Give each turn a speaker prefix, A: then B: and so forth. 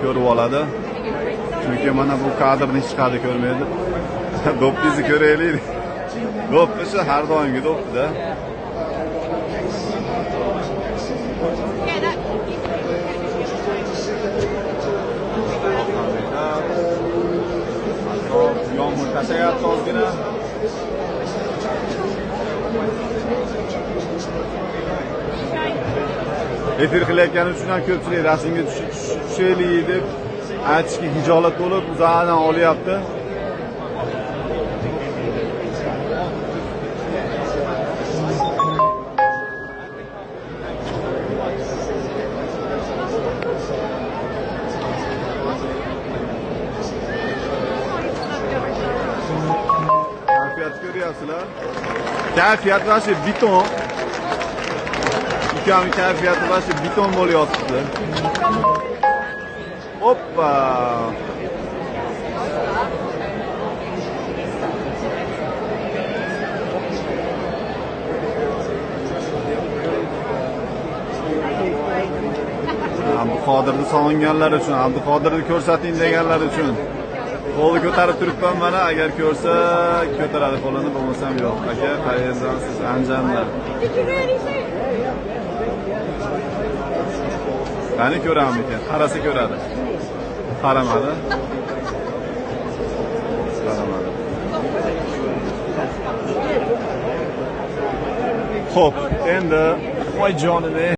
A: ko'rib oladi. Chunki mana bu kadrni hech qayerda ko'rmaydi. Do'ppizni ko'raylik. Do'ppisi har doimgi do'ppida. Yomg'ir tashayapti ozgina. Efir qilayotgani uchun ham ko'pchilik rasmga tushaylik deb aytishga hijolat bo'lib uzoqdan olyapti. Kayfiyat ko'ryapsizlar. Kayfiyat vashi beton. Ukamning kayfiyati vashi beton bo'lyapti. Hoppa. Abduqodirni sog'inganlar uchun, Abduqodirni ko'rsating deganlar uchun qo'lni ko'tarib turibman mana, agar ko'rsa ko'taradi qo'lini, bo'lmasam yo'q. Aka, qayerdansiz? Anjandan. Qani ko'ramiz ekan, qarasa ko'radi. Qaramadi. Qaramadi. Xo'p, endi voy jonim.